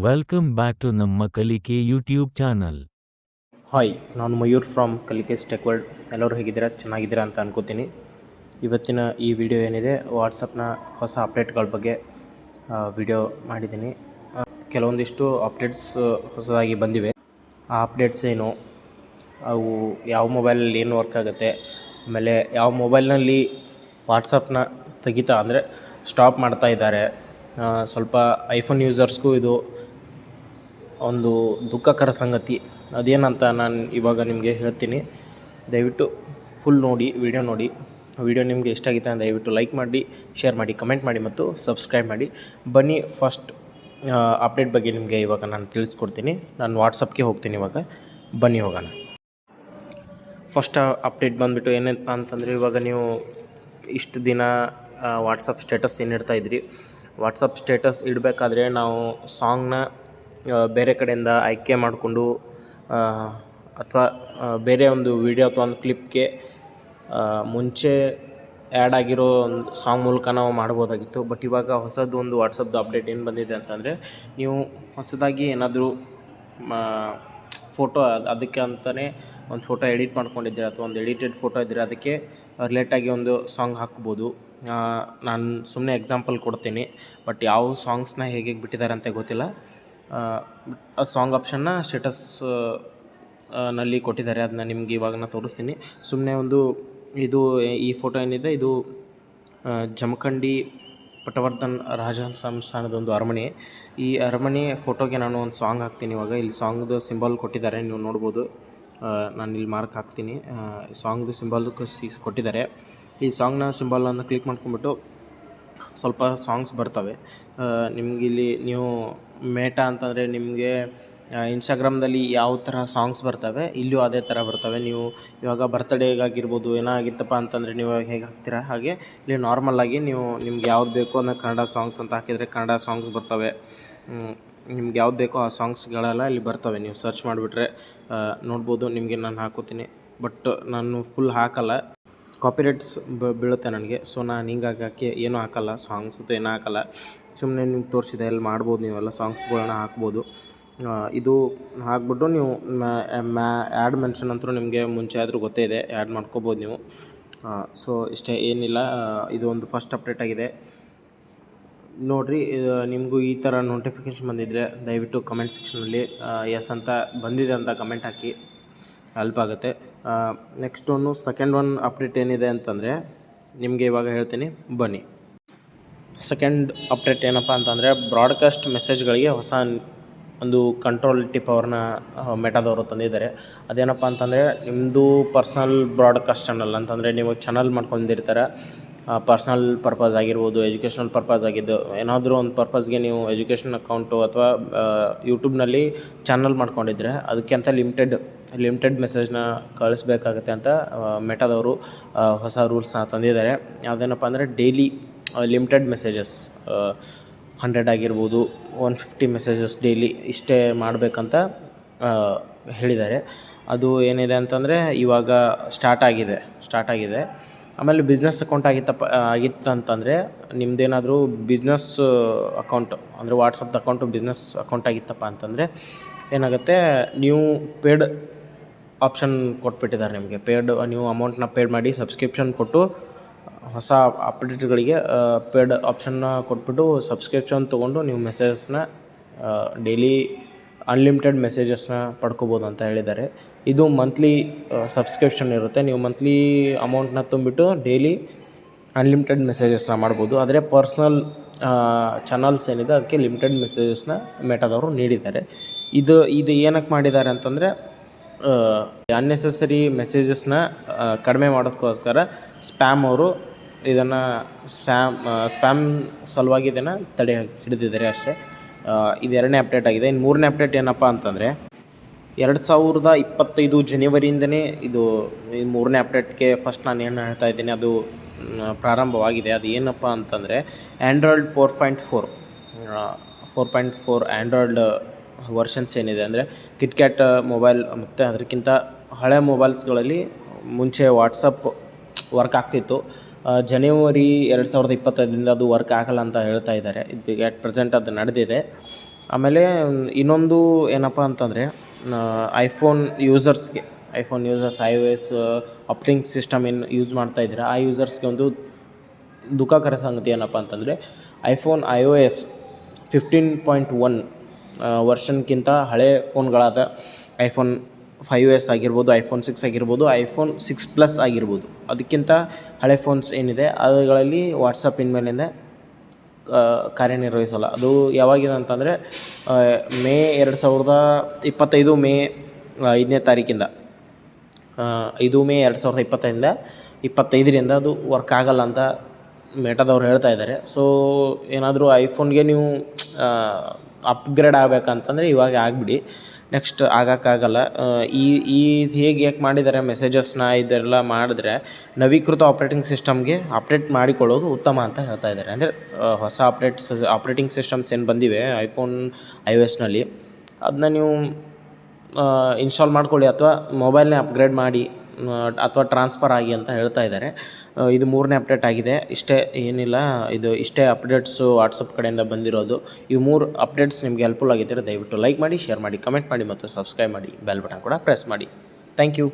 Welcome back to ನಮ್ಮ ಕಲಿಕೆ YouTube channel. Hi, ನಾನು ಮಯೂರ್ ಫ್ರಮ್ ಕಲಿಕೇಸ್ ಟೆಕ್ ವರ್ಲ್ಡ್. ಎಲ್ಲರೂ ಹೇಗಿದ್ದೀರಾ? ಚೆನ್ನಾಗಿದ್ದೀರಾ ಅಂತ ಅನ್ಕೋತೀನಿ. ಇವತ್ತಿನ ಈ ವಿಡಿಯೋ ಏನಿದೆ, ವಾಟ್ಸಪ್ನ ಹೊಸ ಅಪ್ಡೇಟ್ಗಳ ಬಗ್ಗೆ ವಿಡಿಯೋ ಮಾಡಿದ್ದೀನಿ. ಕೆಲವೊಂದಿಷ್ಟು ಅಪ್ಡೇಟ್ಸ್ ಹೊಸದಾಗಿ ಬಂದಿವೆ. ಆ ಅಪ್ಡೇಟ್ಸ್ ಏನು, ಅವು ಯಾವ ಮೊಬೈಲಲ್ಲಿ ಏನು ವರ್ಕ್ ಆಗುತ್ತೆ, ಆಮೇಲೆ ಯಾವ ಮೊಬೈಲ್ನಲ್ಲಿ ವಾಟ್ಸಪ್ನ ಸ್ಥಗಿತ ಅಂದರೆ ಸ್ಟಾಪ್ ಮಾಡ್ತಾ ಇದ್ದಾರೆ. ಸ್ವಲ್ಪ ಐಫೋನ್ ಯೂಸರ್ಸ್ಗೂ ಇದು ಒಂದು ದುಃಖಕರ ಸಂಗತಿ. ಅದೇನಂತ ನಾನು ಇವಾಗ ನಿಮಗೆ ಹೇಳ್ತೀನಿ. ದಯವಿಟ್ಟು ಫುಲ್ ನೋಡಿ, ವಿಡಿಯೋ ನಿಮಗೆ ಇಷ್ಟ ಆಗಿತ್ತು ಅಂದರೆ ದಯವಿಟ್ಟು ಲೈಕ್ ಮಾಡಿ, ಶೇರ್ ಮಾಡಿ, ಕಮೆಂಟ್ ಮಾಡಿ ಮತ್ತು ಸಬ್ಸ್ಕ್ರೈಬ್ ಮಾಡಿ. ಬನ್ನಿ, ಫಸ್ಟ್ ಅಪ್ಡೇಟ್ ಬಗ್ಗೆ ನಿಮಗೆ ಇವಾಗ ನಾನು ತಿಳಿಸ್ಕೊಡ್ತೀನಿ. ನಾನು ವಾಟ್ಸಪ್ಗೆ ಹೋಗ್ತೀನಿ ಇವಾಗ. ಬನ್ನಿ ಹೋಗೋಣ. ಫಸ್ಟ್ ಅಪ್ಡೇಟ್ ಬಂದುಬಿಟ್ಟು ಏನಪ್ಪ ಅಂತಂದರೆ, ಇವಾಗ ನೀವು ಇಷ್ಟು ದಿನ ವಾಟ್ಸಪ್ ಸ್ಟೇಟಸ್ ಏನು ಇಡ್ತಾಯಿದ್ರಿ, ವಾಟ್ಸಪ್ ಸ್ಟೇಟಸ್ ಇಡಬೇಕಾದ್ರೆ ನಾವು ಸಾಂಗ್ನ ಬೇರೆ ಕಡೆಯಿಂದ ಆಯ್ಕೆ ಮಾಡಿಕೊಂಡು ಅಥವಾ ಬೇರೆ ಒಂದು ವಿಡಿಯೋ ಅಥವಾ ಒಂದು ಕ್ಲಿಪ್ಗೆ ಮುಂಚೆ ಆ್ಯಡ್ ಆಗಿರೋ ಒಂದು ಸಾಂಗ್ ಮೂಲಕ ನಾವು ಮಾಡ್ಬೋದಾಗಿತ್ತು. ಬಟ್ ಇವಾಗ ಹೊಸದು ಒಂದು ವಾಟ್ಸಪ್ದು ಅಪ್ಡೇಟ್ ಏನು ಬಂದಿದೆ ಅಂತಂದರೆ, ನೀವು ಹೊಸದಾಗಿ ಏನಾದರೂ ಫೋಟೋ ಅದಕ್ಕೆ ಅಂತಲೇ ಒಂದು ಫೋಟೋ ಎಡಿಟ್ ಮಾಡ್ಕೊಂಡಿದ್ದೀರ ಅಥವಾ ಒಂದು ಎಡಿಟೆಡ್ ಫೋಟೋ ಇದ್ದರೆ ಅದಕ್ಕೆ ರಿಲೇಟಾಗಿ ಒಂದು ಸಾಂಗ್ ಹಾಕ್ಬೋದು. ನಾನು ಸುಮ್ಮನೆ ಎಕ್ಸಾಂಪಲ್ ಕೊಡ್ತೀನಿ, ಬಟ್ ಯಾವ ಸಾಂಗ್ಸ್ನ ಹೇಗೆ ಬಿಟ್ಟಿದ್ದಾರೆ ಅಂತ ಗೊತ್ತಿಲ್ಲ. ಆ ಸಾಂಗ್ ಆಪ್ಷನ್ನ ಸ್ಟೇಟಸ್ ನಲ್ಲಿ ಕೊಟ್ಟಿದ್ದಾರೆ. ಅದನ್ನ ನಿಮ್ಗೆ ಇವಾಗ ನಾನು ತೋರಿಸ್ತೀನಿ. ಸುಮ್ಮನೆ ಒಂದು ಇದು ಈ ಫೋಟೋ ಏನಿದೆ, ಇದು ಜಮಖಂಡಿ ಪಟವರ್ಧನ್ ರಾಜ ಸಂಸ್ಥಾನದ ಒಂದು ಅರಮನೆ. ಈ ಅರಮನೆ ಫೋಟೋಗೆ ನಾನು ಒಂದು ಸಾಂಗ್ ಹಾಕ್ತೀನಿ ಇವಾಗ. ಇಲ್ಲಿ ಸಾಂಗ್ದು ಸಿಂಬಲ್ ಕೊಟ್ಟಿದ್ದಾರೆ, ನೀವು ನೋಡ್ಬೋದು. ನಾನು ಇಲ್ಲಿ ಮಾರ್ಕ್ ಹಾಕ್ತೀನಿ. ಸಾಂಗ್ದು ಸಿಂಬಲ್ ಕೊಟ್ಟಿದ್ದಾರೆ. ಈ ಸಾಂಗ್ನ ಸಿಂಬಲನ್ನು ಕ್ಲಿಕ್ ಮಾಡ್ಕೊಂಬಿಟ್ಟು ಸ್ವಲ್ಪ ಸಾಂಗ್ಸ್ ಬರ್ತವೆ ನಿಮ್ಗೆ. ಇಲ್ಲಿ ನೀವು ಮೇಟಾ ಅಂತಂದರೆ ನಿಮಗೆ ಇನ್ಸ್ಟಾಗ್ರಾಮ್ದಲ್ಲಿ ಯಾವ ಥರ ಸಾಂಗ್ಸ್ ಬರ್ತವೆ, ಇಲ್ಲಿಯೂ ಅದೇ ಥರ ಬರ್ತವೆ. ನೀವು ಇವಾಗ ಬರ್ತಡೇಗಾಗಿರ್ಬೋದು, ಏನಾಗಿತ್ತಪ್ಪ ಅಂತಂದರೆ ನೀವು ಹೇಗೆ ಹಾಕ್ತೀರಾ ಹಾಗೆ ಇಲ್ಲಿ ನಾರ್ಮಲಾಗಿ ನೀವು ನಿಮ್ಗೆ ಯಾವ್ದು ಬೇಕೋ ಅನ್ನೋ ಕನ್ನಡ ಸಾಂಗ್ಸ್ ಅಂತ ಹಾಕಿದರೆ ಕನ್ನಡ ಸಾಂಗ್ಸ್ ಬರ್ತವೆ. ನಿಮ್ಗೆ ಯಾವ್ದು ಬೇಕೋ ಆ ಸಾಂಗ್ಸ್ಗಳೆಲ್ಲ ಇಲ್ಲಿ ಬರ್ತವೆ. ನೀವು ಸರ್ಚ್ ಮಾಡಿಬಿಟ್ರೆ ನೋಡ್ಬೋದು. ನಿಮಗೆ ನಾನು ಹಾಕೋತೀನಿ, ಬಟ್ ನಾನು ಫುಲ್ ಹಾಕಲ್ಲ, ಕಾಪಿರೈಟ್ಸ್ ಬೀಳುತ್ತೆ ನನಗೆ. ಸೊ ನಾನು ಹಿಂಗಾಗಿ ಏನೂ ಹಾಕಲ್ಲ, ಸಾಂಗ್ಸ್ ಅಂತ ಏನೂ ಹಾಕಲ್ಲ. ಸುಮ್ಮನೆ ನಿಮ್ಗೆ ತೋರಿಸಿದೆ, ಎಲ್ಲಿ ಮಾಡ್ಬೋದು, ನೀವೆಲ್ಲ ಸಾಂಗ್ಸ್ಗಳನ್ನ ಹಾಕ್ಬೋದು. ಇದು ಹಾಕ್ಬಿಟ್ಟು ನೀವು ಆ್ಯಡ್ ಮೆನ್ಷನ್ ಅಂತೂ ನಿಮಗೆ ಮುಂಚೆ ಆದರೂ ಗೊತ್ತೇ ಇದೆ, ಆ್ಯಡ್ ಮಾಡ್ಕೋಬೋದು ನೀವು. ಸೊ ಇಷ್ಟೇ, ಏನಿಲ್ಲ. ಇದು ಒಂದು ಫಸ್ಟ್ ಅಪ್ಡೇಟ್ ಆಗಿದೆ ನೋಡಿರಿ. ನಿಮಗೂ ಈ ಥರ ನೋಟಿಫಿಕೇಷನ್ ಬಂದಿದ್ದರೆ ದಯವಿಟ್ಟು ಕಮೆಂಟ್ ಸೆಕ್ಷನಲ್ಲಿ ಎಸ್ ಅಂತ ಬಂದಿದೆ ಅಂತ ಕಮೆಂಟ್ ಹಾಕಿ, ಹೆಲ್ಪ್ ಆಗುತ್ತೆ. ನೆಕ್ಸ್ಟ್ ಸೆಕೆಂಡ್ ಅಪ್ಡೇಟ್ ಏನಿದೆ ಅಂತಂದರೆ ನಿಮಗೆ ಇವಾಗ ಹೇಳ್ತೀನಿ, ಬನ್ನಿ. ಸೆಕೆಂಡ್ ಅಪ್ಡೇಟ್ ಏನಪ್ಪ ಅಂತಂದರೆ, ಬ್ರಾಡ್ಕಾಸ್ಟ್ ಮೆಸೇಜ್ಗಳಿಗೆ ಹೊಸ ಒಂದು ಕಂಟ್ರೋಲ್ ಟಿಪ್ ಅವ್ರನ್ನ ಮೆಟಾದವರು ತಂದಿದ್ದಾರೆ. ಅದೇನಪ್ಪ ಅಂತಂದರೆ, ನಿಮ್ಮದು ಪರ್ಸ್ನಲ್ ಬ್ರಾಡ್ಕಾಸ್ಟ್ ಚಾನಲ್ ಅಂತಂದರೆ ನೀವು ಚಾನಲ್ ಮಾಡ್ಕೊಂಡಿರ್ತಾರೆ. ಪರ್ಸ್ನಲ್ ಪರ್ಪಸ್ ಆಗಿರ್ಬೋದು, ಎಜುಕೇಷ್ನಲ್ ಪರ್ಪಸ್ ಆಗಿದ್ದು, ಏನಾದರೂ ಒಂದು ಪರ್ಪಸ್ಗೆ ನೀವು ಎಜುಕೇಷನ್ ಅಕೌಂಟು ಅಥವಾ ಯೂಟ್ಯೂಬ್ನಲ್ಲಿ ಚಾನಲ್ ಮಾಡ್ಕೊಂಡಿದ್ರೆ ಅದಕ್ಕೆ ಅಂತ ಲಿಮಿಟೆಡ್ ಮೆಸೇಜ್ನ ಕಳಿಸ್ಬೇಕಾಗತ್ತೆ ಅಂತ ಮೆಟಾದವರು ಹೊಸ ರೂಲ್ಸ್ನ ತಂದಿದ್ದಾರೆ. ಅದೇನಪ್ಪ ಅಂದರೆ, ಡೈಲಿ ಲಿಮಿಟೆಡ್ ಮೆಸೇಜಸ್ 100 ಆಗಿರ್ಬೋದು, 150 ಮೆಸೇಜಸ್ ಡೈಲಿ ಇಷ್ಟೇ ಮಾಡಬೇಕಂತ ಹೇಳಿದ್ದಾರೆ. ಅದು ಏನಿದೆ ಅಂತಂದರೆ ಇವಾಗ ಸ್ಟಾರ್ಟ್ ಆಗಿದೆ. ಆಮೇಲೆ ಬಿಸ್ನೆಸ್ ಅಕೌಂಟ್ ಆಗಿತ್ತಂತಂದರೆ, ನಿಮ್ಮದೇನಾದರೂ ಬಿಸ್ನೆಸ್ ಅಕೌಂಟ್ ಅಂದರೆ ವಾಟ್ಸಪ್ದು ಅಕೌಂಟು ಬಿಸ್ನೆಸ್ ಅಕೌಂಟ್ ಆಗಿತ್ತಪ್ಪ ಅಂತಂದರೆ ಏನಾಗುತ್ತೆ, ನೀವು ಪೇಯ್ಡ್ ಆಪ್ಷನ್ ಕೊಟ್ಬಿಟ್ಟಿದ್ದಾರೆ ನಿಮಗೆ. ನೀವು ಅಮೌಂಟ್ನ ಪೇಯ್ಡ್ ಮಾಡಿ ಸಬ್ಸ್ಕ್ರಿಪ್ಷನ್ ಕೊಟ್ಟು ಹೊಸ ಅಪ್ಡೇಟ್ಗಳಿಗೆ ಪೇಯ್ಡ್ ಆಪ್ಷನ್ನ ಕೊಟ್ಬಿಟ್ಟು ಸಬ್ಸ್ಕ್ರಿಪ್ಷನ್ ತೊಗೊಂಡು ನೀವು ಮೆಸೇಜಸ್ನ ಡೈಲಿ ಅನ್ಲಿಮಿಟೆಡ್ ಮೆಸೇಜಸ್ನ ಪಡ್ಕೋಬೋದು ಅಂತ ಹೇಳಿದ್ದಾರೆ. ಇದು ಮಂತ್ಲಿ ಸಬ್ಸ್ಕ್ರಿಪ್ಷನ್ ಇರುತ್ತೆ. ನೀವು ಮಂತ್ಲಿ ಅಮೌಂಟ್ನ ತುಂಬಿಟ್ಟು ಡೈಲಿ ಅನ್ಲಿಮಿಟೆಡ್ ಮೆಸೇಜಸ್ನ ಮಾಡ್ಬೋದು. ಆದರೆ ಪರ್ಸ್ನಲ್ ಚಾನಲ್ಸ್ ಏನಿದೆ ಅದಕ್ಕೆ ಲಿಮಿಟೆಡ್ ಮೆಸೇಜಸ್ನ ಮೆಟಾದವರು ನೀಡಿದ್ದಾರೆ. ಇದು ಏನಕ್ಕೆ ಮಾಡಿದ್ದಾರೆ ಅಂತಂದರೆ, ಅನ್ನೆಸೆಸರಿ ಮೆಸೇಜಸ್ನ ಕಡಿಮೆ ಮಾಡೋದಕ್ಕೋಸ್ಕರ ಸ್ಪ್ಯಾಮ್ ಅವರು ಇದನ್ನು ಸ್ಪ್ಯಾಮ್ ಸಲುವಾಗಿ ಇದನ್ನು ತಡೆ ಹಿಡಿದಿದ್ದಾರೆ ಅಷ್ಟೇ. ಇದು 2ನೇ ಅಪ್ಡೇಟ್ ಆಗಿದೆ. ಇನ್ನು 3ನೇ ಅಪ್ಡೇಟ್ ಏನಪ್ಪ ಅಂತಂದರೆ, 2025 ಜನವರಿಯಿಂದನೇ ಇದು ಈ 3ನೇ ಅಪ್ಡೇಟ್ಗೆ ಫಸ್ಟ್ ನಾನು ಏನು ಹೇಳ್ತಾ ಇದ್ದೀನಿ ಅದು ಪ್ರಾರಂಭವಾಗಿದೆ. ಅದು ಏನಪ್ಪ ಅಂತಂದರೆ, ಆ್ಯಂಡ್ರಾಯ್ಡ್ 4.4 ಆ್ಯಂಡ್ರಾಯ್ಡ್ ವರ್ಷನ್ಸ್ ಏನಿದೆ ಅಂದರೆ ಕಿಟ್ಕ್ಯಾಟ್ ಮೊಬೈಲ್ ಮತ್ತು ಅದಕ್ಕಿಂತ ಹಳೆ ಮೊಬೈಲ್ಸ್ಗಳಲ್ಲಿ ಮುಂಚೆ ವಾಟ್ಸಪ್ ವರ್ಕ್ ಆಗ್ತಿತ್ತು. ಜನವರಿ 2025ರಿಂದ ಅದು ವರ್ಕ್ ಆಗಲ್ಲ ಅಂತ ಹೇಳ್ತಾ ಇದ್ದಾರೆ. ಇದು ಎಟ್ ಪ್ರೆಸೆಂಟ್ ಅದು ನಡೆದಿದೆ. ಆಮೇಲೆ ಇನ್ನೊಂದು ಏನಪ್ಪ ಅಂತಂದರೆ iPhone users iOS operating system ಏನು ಯೂಸ್ ಮಾಡ್ತಾ ಇದ್ದೀರಾ ಆ ಯೂಸರ್ಸ್ಗೆ ಒಂದು ದುಃಖಕರ ಸಂಗತಿ ಏನಪ್ಪ ಅಂತಂದರೆ ಐಫೋನ್ iOS 15.1 ವರ್ಷನ್ಗಿಂತ ಹಳೆ ಫೋನ್ಗಳಾದ ಐಫೋನ್ 5S ಆಗಿರ್ಬೋದು, ಐಫೋನ್ 6 ಆಗಿರ್ಬೋದು, ಐಫೋನ್ 6 ಪ್ಲಸ್ ಆಗಿರ್ಬೋದು, ಅದಕ್ಕಿಂತ ಹಳೆ ಫೋನ್ಸ್ ಏನಿದೆ ಅವುಗಳಲ್ಲಿ ವಾಟ್ಸಪ್ ಇನ್ಮೇಲಿಂದ ಕಾರ್ಯನಿರ್ವಹಿಸಲ್ಲ. ಅದು ಯಾವಾಗಿದೆ ಅಂತಂದರೆ ಮೇ 2025 ಮೇ 5ನೇ ತಾರೀಕಿಂದ 5 ಮೇ 2025ರಿಂದ ಅದು ವರ್ಕ್ ಆಗಲ್ಲ ಅಂತ ಮೆಟಾದವ್ರು ಹೇಳ್ತಾ ಇದ್ದಾರೆ. ಸೊ ಏನಾದರೂ ಐಫೋನ್ಗೆ ನೀವು ಅಪ್ಗ್ರೇಡ್ ಆಗಬೇಕಂತಂದರೆ ಇವಾಗ ಆಗಿಬಿಡಿ, ನೆಕ್ಸ್ಟ್ ಆಗೋಕ್ಕಾಗಲ್ಲ. ಯಾಕೆ ಮಾಡಿದ್ದಾರೆ ಮೆಸೇಜಸ್ನ ಇದೆಲ್ಲ ಮಾಡಿದ್ರೆ ನವೀಕೃತ ಆಪ್ರೇಟಿಂಗ್ ಸಿಸ್ಟಮ್ಗೆ ಅಪ್ಡೇಟ್ ಮಾಡಿಕೊಳ್ಳೋದು ಉತ್ತಮ ಅಂತ ಹೇಳ್ತಾ ಇದ್ದಾರೆ. ಅಂದರೆ ಹೊಸ ಆಪ್ರೇಟಿಂಗ್ ಸಿಸ್ಟಮ್ಸ್ ಏನು ಬಂದಿವೆ ಐಫೋನ್ iOSನಲ್ಲಿ ಅದನ್ನ ನೀವು ಇನ್ಸ್ಟಾಲ್ ಮಾಡ್ಕೊಳ್ಳಿ ಅಥವಾ ಮೊಬೈಲ್ನೇ ಅಪ್ಗ್ರೇಡ್ ಮಾಡಿ ಅಥವಾ ಟ್ರಾನ್ಸ್ಫರ್ ಆಗಿ ಅಂತ ಹೇಳ್ತಾ ಇದ್ದಾರೆ. ಇದು 3ನೇ ಅಪ್ಡೇಟ್ ಆಗಿದೆ. ಇಷ್ಟೇ ಅಪ್ಡೇಟ್ಸು ವಾಟ್ಸಪ್ ಕಡೆಯಿಂದ ಬಂದಿರೋದು. ಈ 3 ಅಪ್ಡೇಟ್ಸ್ ನಿಮಗೆ ಹೆಲ್ಪ್ಫುಲ್ ಆಗಿದ್ದರೆ ದಯವಿಟ್ಟು ಲೈಕ್ ಮಾಡಿ, ಶೇರ್ ಮಾಡಿ, ಕಮೆಂಟ್ ಮಾಡಿ ಮತ್ತು ಸಬ್ಸ್ಕ್ರೈಬ್ ಮಾಡಿ, ಬೆಲ್ ಬಟನ್ ಕೂಡ ಪ್ರೆಸ್ ಮಾಡಿ. Thank you.